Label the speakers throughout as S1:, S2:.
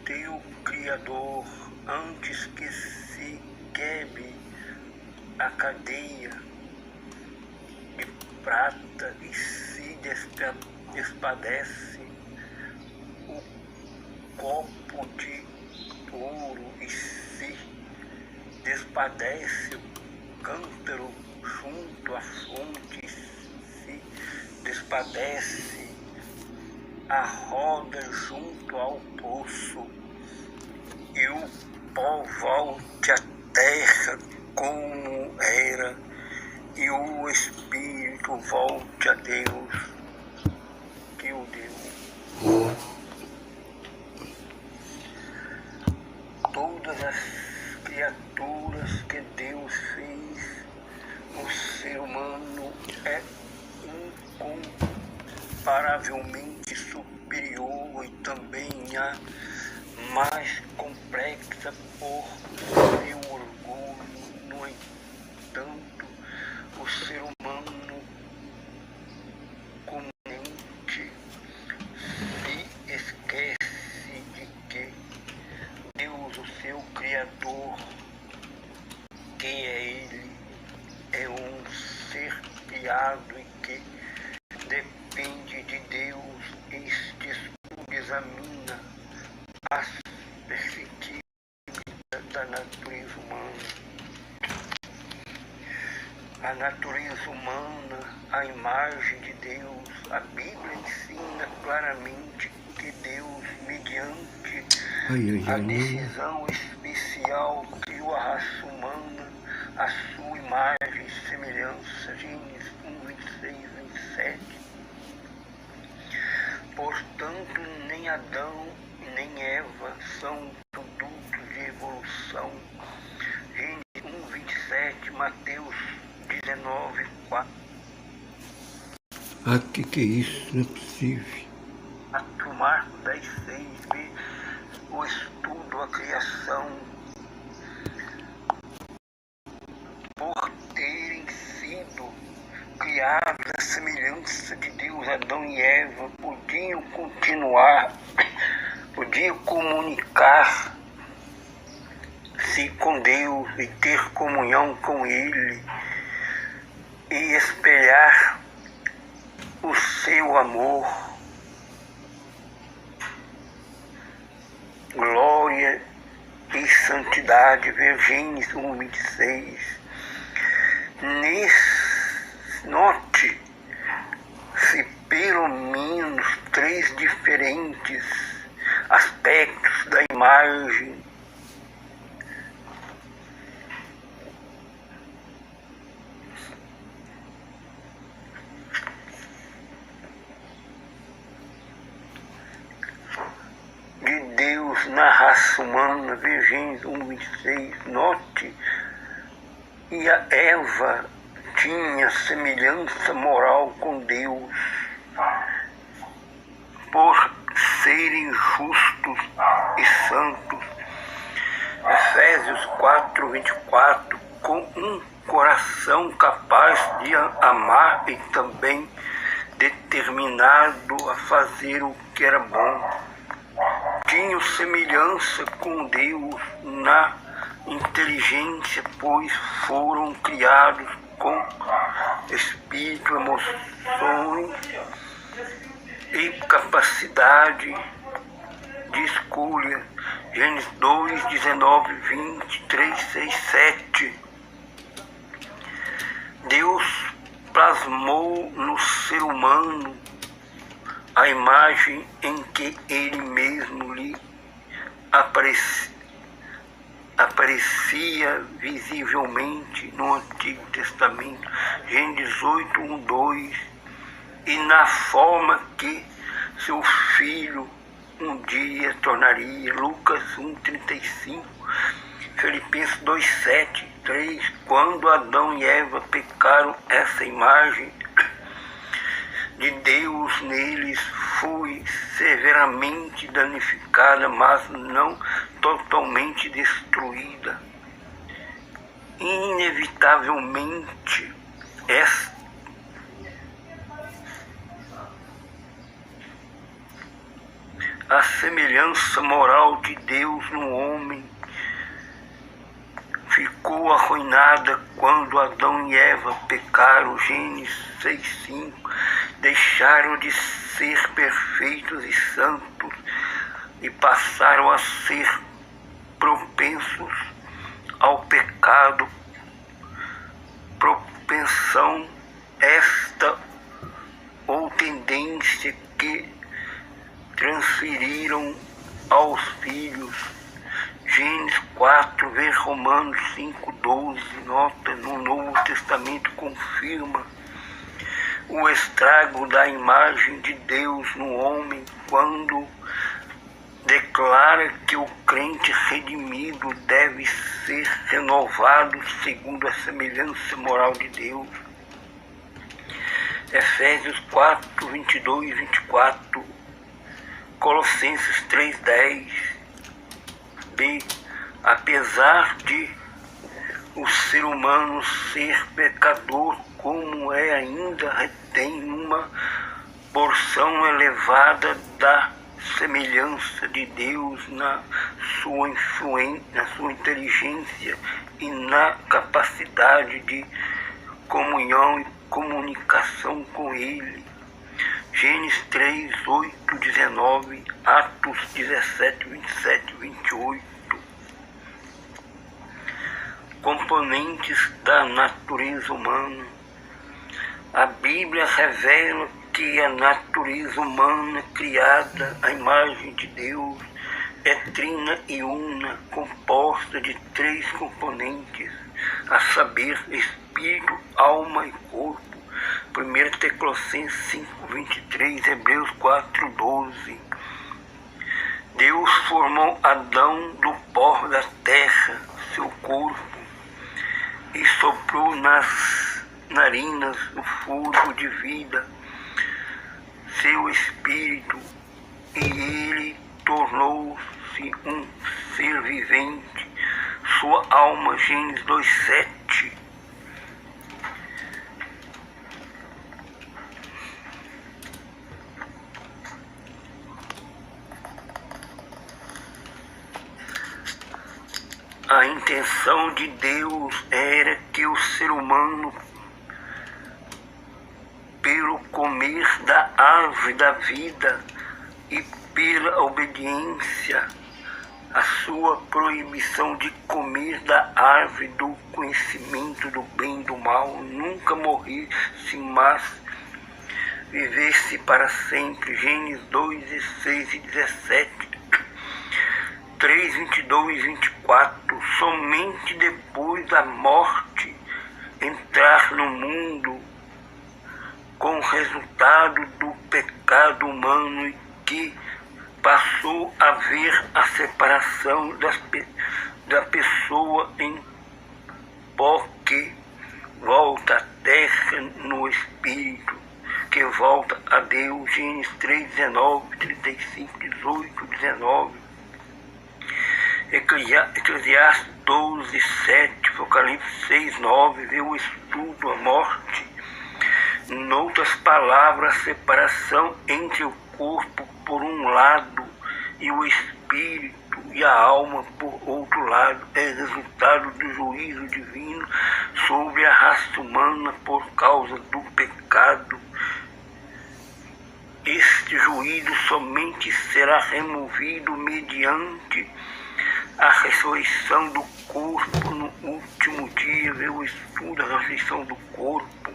S1: teu Criador, antes que se quebre a cadeia de prata e se despadece o copo de ouro e se despadece o cântaro junto à fonte, se despadece a roda junto ao poço, e o pó volte à terra como era, e o Espírito volte a Deus que o deu. Todas as criaturas que Deus fez, o ser humano é incomparavelmente superior e também a mais complexa por seu orgulho. No entanto, o ser humano comumente se esquece de que Deus, o seu Criador, que é Ele, é um ser criado e que depende de Deus. Este estudo examina as perspectivas da natureza humana. A natureza humana, a imagem de Deus. A Bíblia ensina claramente que Deus, mediante a decisão especial, criou a raça humana, a sua imagem e semelhança. Gênesis 1, 26, 27. Portanto, nem Adão nem Eva são produtos de evolução. Gênesis 1, 27, Mateus 19, 4.
S2: Que é isso? Não é possível.
S1: Marcos 10, 6, vê o estudo, a criação. Por terem sido criados à semelhança de Deus, Adão e Eva podiam comunicar-se com Deus e ter comunhão com Ele e espelhar o seu amor, glória e santidade. Gênesis 1, 26. Note-se pelo menos 3 diferentes aspectos da imagem de Deus na raça humana. Gênesis 1, 26. Note, e a Eva tinha semelhança moral com Deus, por serem justos e santos. Efésios 4, 24. Com um coração capaz de amar e também determinado a fazer o que era bom. Tinham semelhança com Deus na inteligência, pois foram criados com espírito, emoções e capacidade de escolha. Gênesis 2, 19, 23, 6, 7. Deus plasmou no ser humano a imagem em que Ele mesmo lhe aparecia visivelmente no Antigo Testamento, Gênesis 18, 1, 2, e na forma que seu filho um dia tornaria, Lucas 1, 35, Filipenses 2, 7, 3, quando Adão e Eva pecaram, essa imagem de Deus neles foi severamente danificada, mas não totalmente destruída. Inevitavelmente, a semelhança moral de Deus no homem ficou arruinada quando Adão e Eva pecaram. Gênesis 6:5. Deixaram de ser perfeitos e santos e passaram a ser propensos ao pecado. Propensão esta ou tendência que transferiram aos filhos. Gênesis 4, vê Romanos 5:12, nota no Novo Testamento confirma o estrago da imagem de Deus no homem quando declara que o crente redimido deve ser renovado segundo a semelhança moral de Deus. Efésios 4, 22 e 24, Colossenses 3:10. B. Apesar de o ser humano ser pecador como é, ainda retém uma porção elevada da semelhança de Deus na sua inteligência e na capacidade de comunhão e comunicação com Ele. Gênesis 3, 8, 19, Atos 17, 27 e 28. Componentes da natureza humana. A Bíblia revela que a natureza humana, criada à imagem de Deus, é trina e una, composta de 3 componentes, a saber, espírito, alma e corpo. 1 Tessalonicenses 5:23, Hebreus 4:12. Deus formou Adão do pó da terra, seu corpo, e soprou nas narinas o fôlego de vida, seu espírito, e ele tornou-se um ser vivente, sua alma. Gênesis 2:7. A intenção de Deus era que o ser humano, pelo comer da árvore da vida e pela obediência à sua proibição de comer da árvore do conhecimento do bem e do mal, nunca morresse, mas vivesse para sempre. Gênesis 2, 16 e 17. 3, 22 e 24. Somente depois da morte entrar no mundo com o resultado do pecado humano e que passou a haver a separação da pessoa em pó que volta à terra no espírito que volta a Deus. Gênesis 3, 19, 35, 18, 19. Eclesiastes 12, 7, Apocalipse 6, 9, vê o estudo, a morte. Em outras palavras, a separação entre o corpo por um lado e o espírito e a alma por outro lado é resultado do juízo divino sobre a raça humana por causa do pecado. Este juízo somente será removido mediante a ressurreição do corpo no último dia. Vê o estudo da ressurreição do corpo.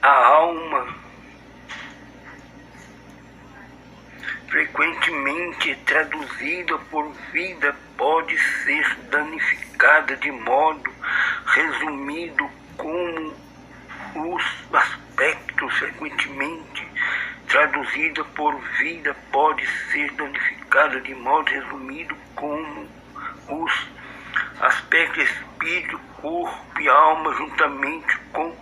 S1: A alma, frequentemente traduzida por vida, pode ser danificada de modo resumido como os aspectos. Frequentemente traduzida por vida pode ser danificada de modo resumido como os aspectos espírito, corpo e alma, juntamente com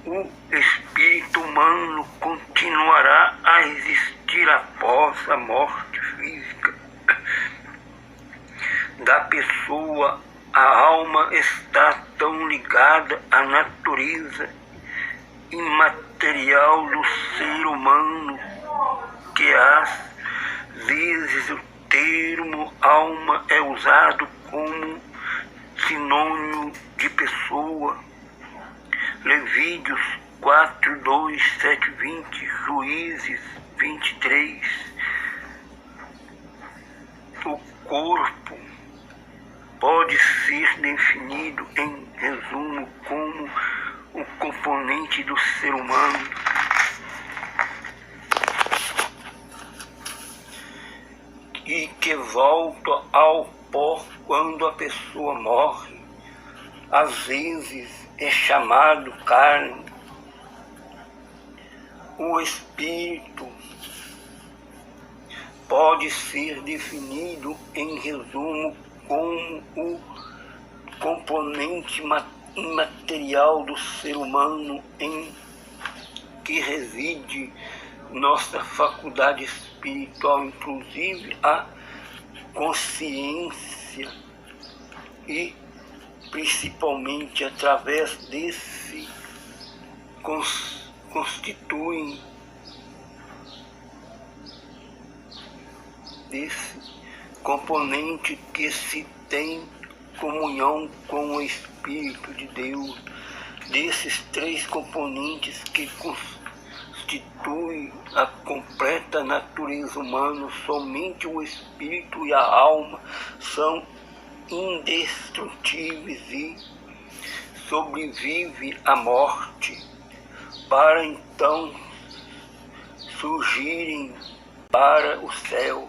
S1: o espírito humano, continuará a existir após a morte física da pessoa. A alma está tão ligada à natureza imaterial imaterial do ser humano, que às vezes o termo alma é usado como sinônimo de pessoa. Levíticos 4, 2, 7, 20, Juízes 23. O corpo pode ser definido, em resumo, como o componente do ser humano e que volta ao pó quando a pessoa morre. Às vezes é chamado carne. O espírito pode ser definido, em resumo, como o componente imaterial do ser humano em que reside nossa faculdade espiritual, inclusive a consciência, e principalmente através desse constituem desse componente que se tem comunhão com o Espírito de Deus. Desses três componentes que constituem a completa natureza humana, somente o Espírito e a alma são indestrutíveis e sobrevive à morte, para então surgirem para o céu.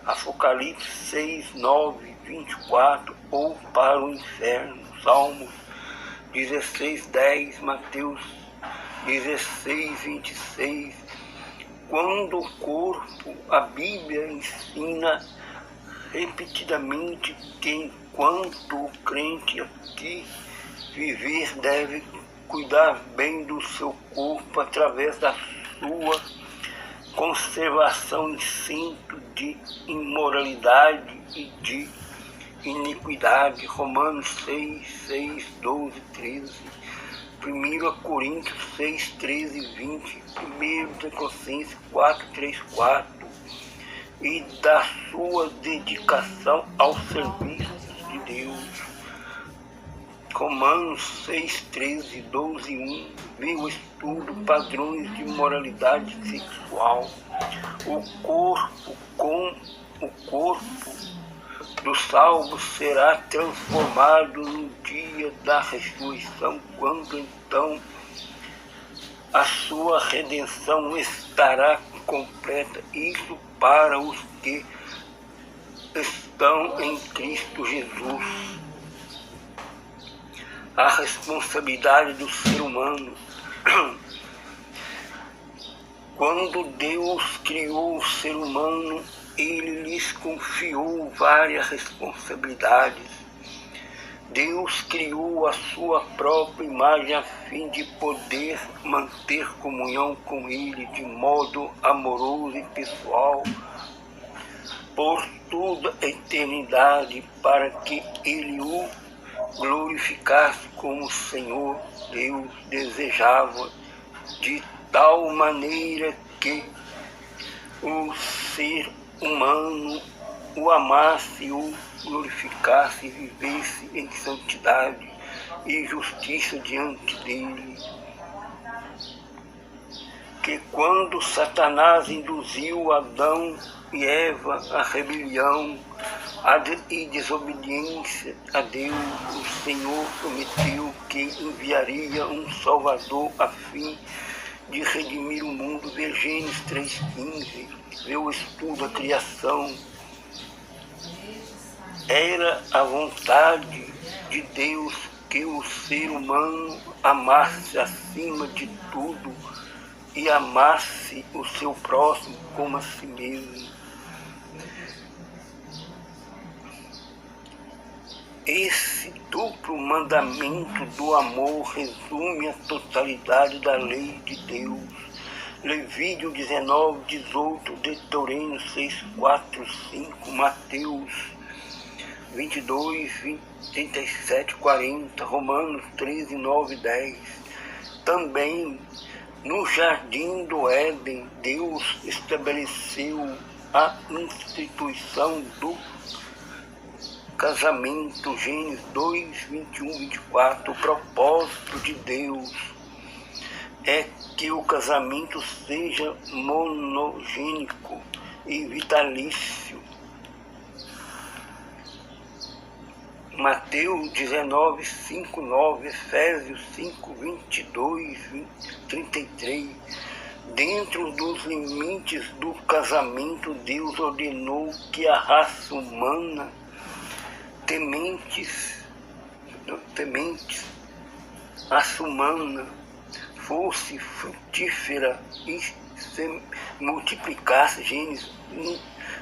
S1: Apocalipse 6, 9, 24, ou para o inferno. Salmos 16, 10, Mateus 16, 26. Quando o corpo, a Bíblia ensina repetidamente que enquanto o crente aqui viver deve cuidar bem do seu corpo através da sua conservação isento de imoralidade e de iniquidade. Romanos 6, 6, 12, 13. 1 Coríntios 6, 13, 20. 1 Colossenses 4, 3, 4. E da sua dedicação ao serviço de Deus. Romanos 6, 13, 12, 1. Vê o estudo padrões de moralidade sexual. O corpo do salvo será transformado no dia da ressurreição, quando então a sua redenção estará completa. Isso para os que estão em Cristo Jesus. A responsabilidade do ser humano. Quando Deus criou o ser humano, Ele lhes confiou várias responsabilidades. Deus criou a sua própria imagem a fim de poder manter comunhão com Ele de modo amoroso e pessoal por toda a eternidade, para que Ele o glorificasse como Senhor. Deus desejava de tal maneira que o ser humano o amasse, o glorificasse e vivesse em santidade e justiça diante dele. Que quando Satanás induziu Adão e Eva à rebelião e desobediência a Deus, o Senhor prometeu que enviaria um Salvador a fim de redimir o mundo. Vê Gênesis 3,15. Vê o estudo da criação. Era a vontade de Deus que o ser humano amasse acima de tudo e amasse o seu próximo como a si mesmo. Esse duplo mandamento do amor resume a totalidade da lei de Deus. Levítico 19, 18, Deuteronômio 6, 4, 5, Mateus 22, 37, 40, Romanos 13, 9, 10. Também No jardim do Éden, Deus estabeleceu a instituição do casamento, Gênesis 2, 21, 24. O propósito de Deus é que o casamento seja monogênico e vitalício. Mateus 19, 5, 9, Efésios 5, 22, 33. Dentro dos limites do casamento, Deus ordenou que a raça humana, tementes, raça humana, fosse frutífera e se multiplicasse. Gênesis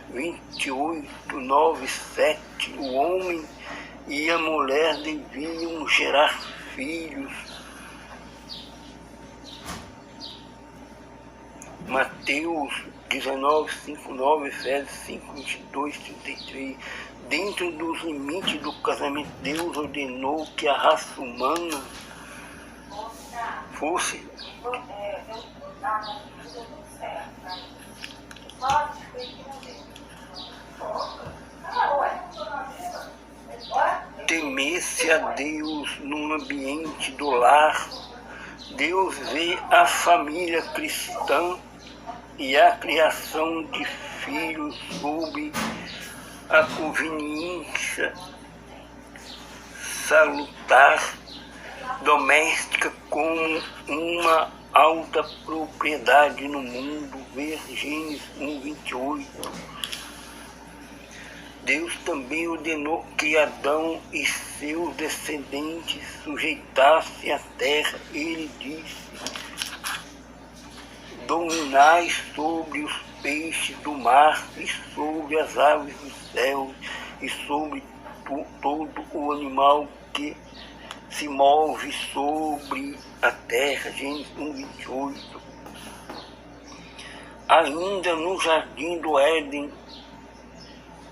S1: 28, 9, 7. O homem e a mulher deviam gerar filhos. Mateus 19, 5, 9, Efésios 5, 22, 33. Dentro dos limites do casamento, Deus ordenou que a raça humana fosse... temesse a Deus no ambiente do lar. Deus vê a família cristã e a criação de filhos sob a conveniência salutar doméstica como uma alta propriedade no mundo. Ver Gênesis 1, 28. Deus também ordenou que Adão e seus descendentes sujeitassem a terra. Ele disse: dominai sobre os peixes do mar e sobre as aves do céu e sobre todo o animal que se move sobre a terra. Gênesis 1, 28. Ainda no jardim do Éden,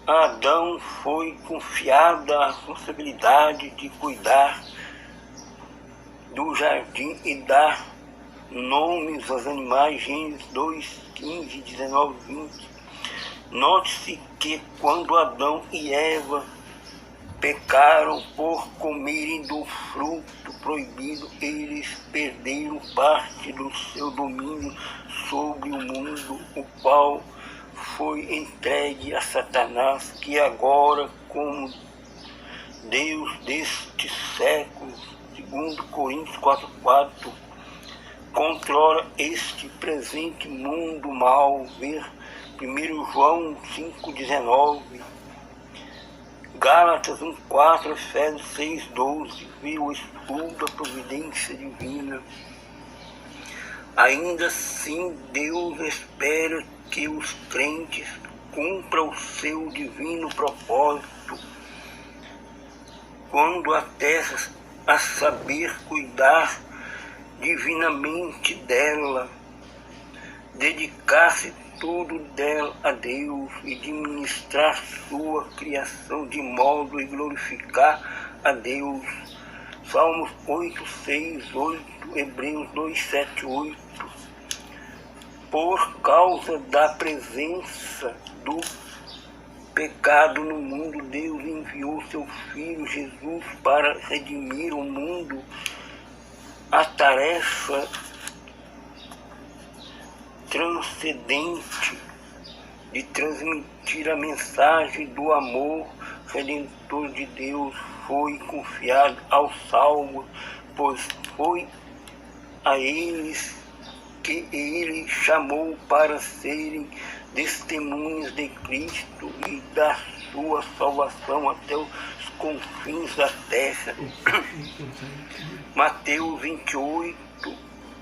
S1: a Adão foi confiada a responsabilidade de cuidar do jardim e dar nomes aos animais. Gênesis 2, 15, 19, 20. Note-se que quando Adão e Eva pecaram por comerem do fruto proibido, eles perderam parte do seu domínio sobre o mundo, o qual foi entregue a Satanás, que agora, como Deus deste século, segundo Coríntios 4:4, controla este presente mundo mal. Ver 1 João 5:19, Gálatas 1:4, Efésios 6:12. Ver o estudo da providência divina. Ainda assim, Deus espera que os crentes cumpram o seu divino propósito quando a terra, a saber, cuidar divinamente dela, dedicar-se tudo dela a Deus e administrar sua criação de modo a glorificar a Deus. Salmos 8, 6, 8, Hebreus 2, 7, 8. Por causa da presença do pecado no mundo, Deus enviou seu Filho Jesus para redimir o mundo. A tarefa transcendente de transmitir a mensagem do amor redentor de Deus foi confiada aos salvos, pois foi a eles que ele chamou para serem testemunhas de Cristo e da sua salvação até os confins da terra. Mateus 28,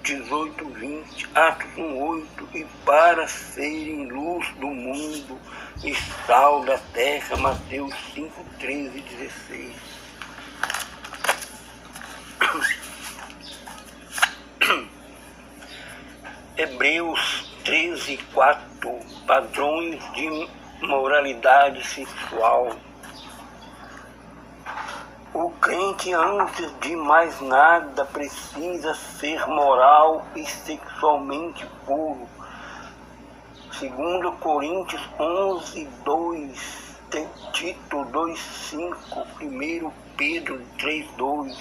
S1: 18, 20, Atos 1:8, e para serem luz do mundo e sal da terra. Mateus 5, 13 e 16. Hebreus 13, 4, padrões de moralidade sexual. O crente, antes de mais nada, precisa ser moral e sexualmente puro. 2 Coríntios 11, 2, Tito 2, 5, 1 Pedro 3, 2.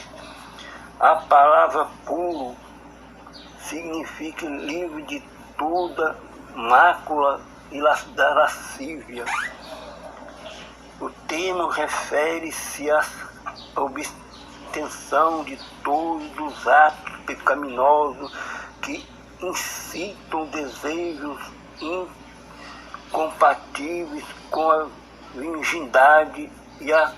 S1: A palavra puro significa livre de toda mácula e da lascívia. O termo refere-se à abstenção de todos os atos pecaminosos que incitam desejos incompatíveis com a virgindade e a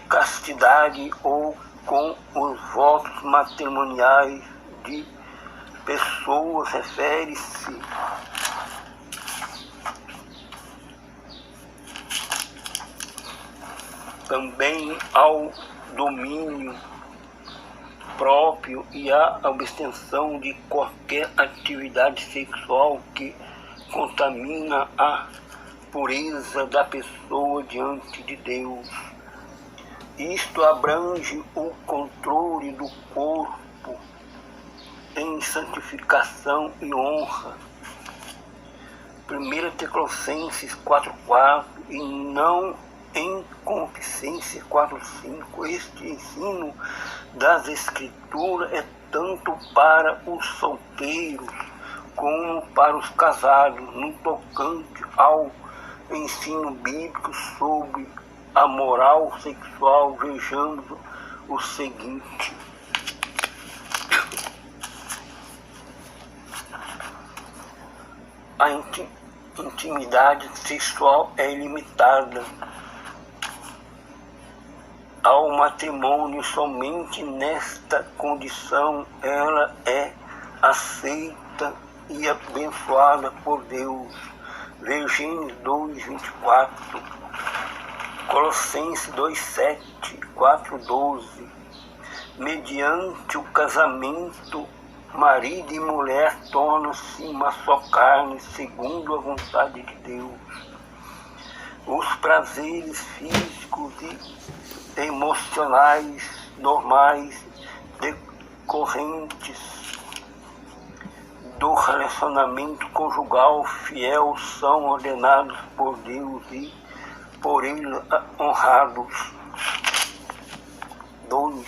S1: castidade ou com os votos matrimoniais de pessoas. Refere-se também ao domínio próprio e à abstenção de qualquer atividade sexual que contamina a pureza da pessoa diante de Deus. Isto abrange o controle do corpo em santificação e honra. 1 Tessalonicenses 4,4 e não em concupiscência 4,5. Este ensino das Escrituras é tanto para os solteiros como para os casados, no tocante ao ensino bíblico sobre a moral sexual. Vejamos o seguinte: a intimidade sexual é ilimitada ao matrimônio. Somente nesta condição ela é aceita e abençoada por Deus. Gênesis 2:24, Colossenses 2:7, 4:12. Mediante o casamento, marido e mulher tornam-se uma só carne, segundo a vontade de Deus. Os prazeres físicos e emocionais normais decorrentes do relacionamento conjugal fiel são ordenados por Deus e por Ele honrados. 2.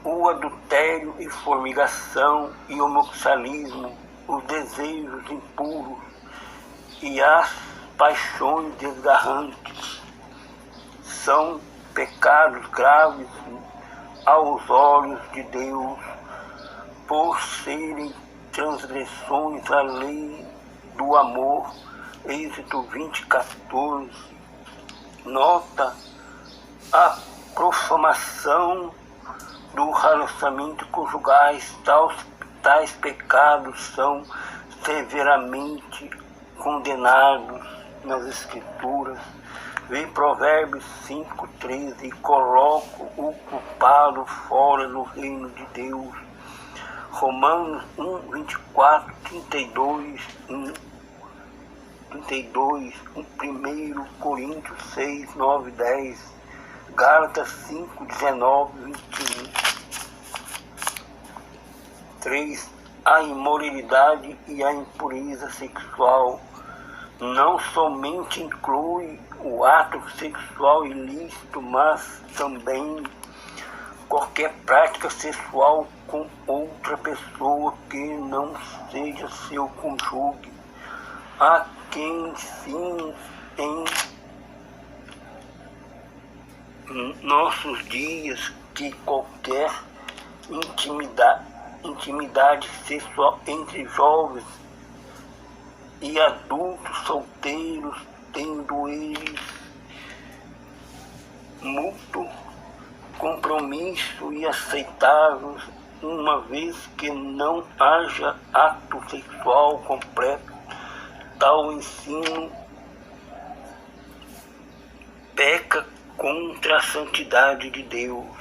S1: O adultério e fornicação e homossexualismo, os desejos impuros e as paixões desgarrantes são pecados graves aos olhos de Deus, por serem transgressões à lei do amor. Êxodo 20:14. Nota: a profanação do relacionamento conjugais. Tais pecados são severamente condenados nas Escrituras. Vê Provérbios 5:13, e coloco o culpado fora do reino de Deus. Romanos 1:24, 32, 1 Coríntios 6, 9, 10, Gálatas 5, 19, 21. 3. A imoralidade e a impureza sexual não somente inclui o ato sexual ilícito, mas também qualquer prática sexual com outra pessoa que não seja seu cônjuge. Há quem ensine em nossos dias que qualquer intimidade sexual entre jovens e adultos solteiros, tendo eles mútuo compromisso e aceitável, uma vez que não haja ato sexual completo. Tal ensino peca contra a santidade de Deus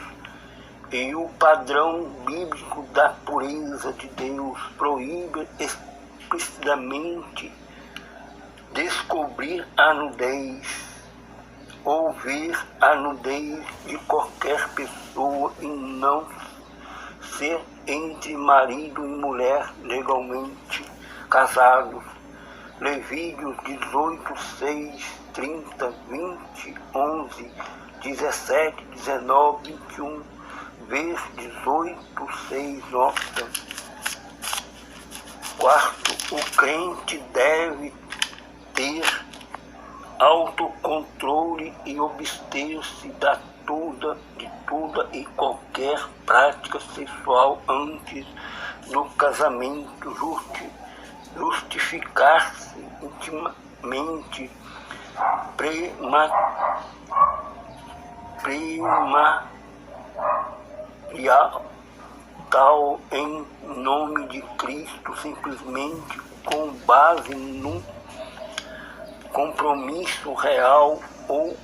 S1: e o padrão bíblico da pureza de Deus. Proíbe explicitamente descobrir a nudez, ou ver a nudez de qualquer pessoa e não ser entre marido e mulher legalmente casados. Levíticos 18, 6, 30, 20, 11, 17, 19, 21, vez 18, 6, nota. Quarto, o crente deve ter autocontrole e abster-se de toda e qualquer prática sexual antes do casamento, justificar-se intimamente tal em nome de Cristo, simplesmente com base num compromisso real ou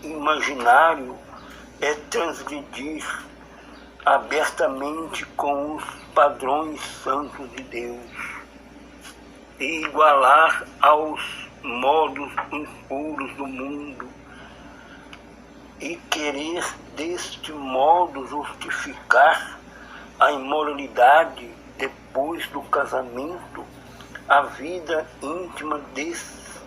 S1: imaginário, é transgredir abertamente com os padrões santos de Deus e igualar aos modos impuros do mundo e querer deste modo justificar a imoralidade depois do casamento. A vida íntima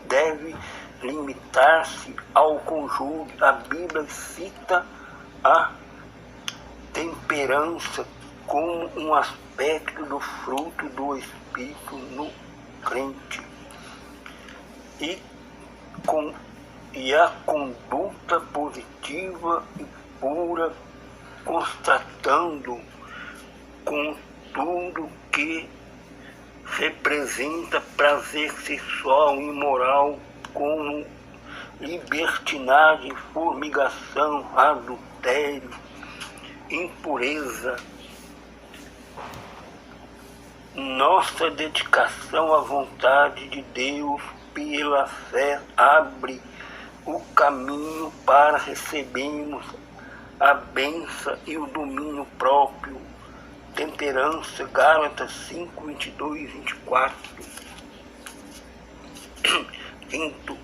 S1: deve limitar-se ao conjunto. A Bíblia cita a temperança como um aspecto do fruto do Espírito no crente. E a conduta positiva e pura, constatando com tudo que representa prazer sexual e moral, como libertinagem, fornicação, adultério, impureza. Nossa dedicação à vontade de Deus pela fé abre o caminho para recebermos a bênção e o domínio próprio. Temperança, Gálatas 5, 22, 24. Quinto,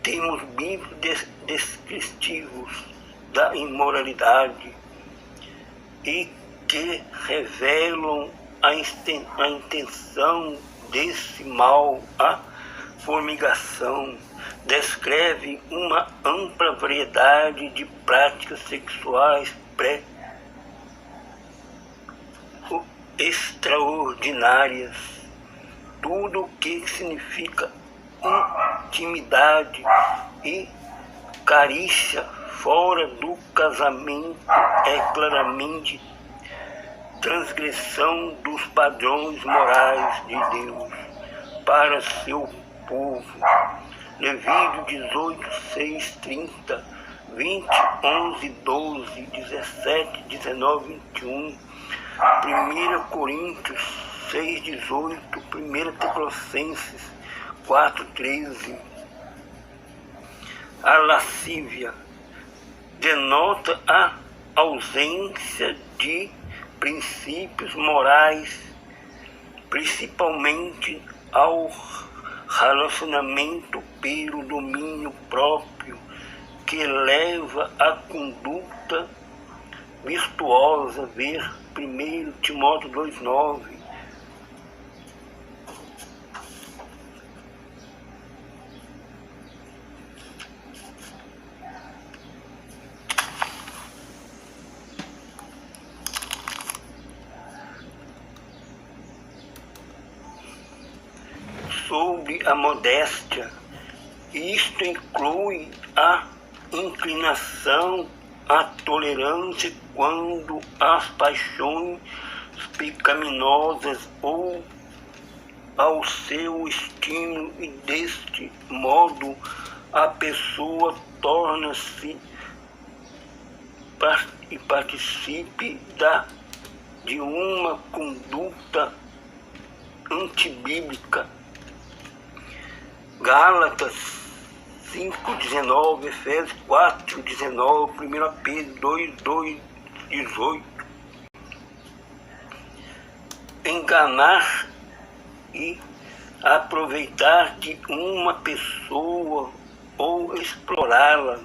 S1: temos bíblios descritivos da imoralidade e que revelam a intenção desse mal, a fornicação. Descreve uma ampla variedade de práticas sexuais extraordinárias, tudo o que significa intimidade e carícia fora do casamento é claramente transgressão dos padrões morais de Deus para seu povo. Levítico 18, 6, 30, 20, 11, 12, 17, 19, 21, 1 Coríntios 6, 18, 1 Tessalonicenses 4, 13. A lascívia denota a ausência de princípios morais, principalmente ao relacionamento pelo domínio próprio, que leva à conduta virtuosa. Ver 1 Timóteo 2,9. Sobre a modéstia, isto inclui a inclinação à tolerância quando as paixões pecaminosas ou ao seu estímulo, e deste modo a pessoa torna-se e participe de uma conduta antibíblica. Gálatas 5,19, Efésios 4,19, 1 Pedro 2, 18. Enganar e aproveitar de uma pessoa ou explorá-la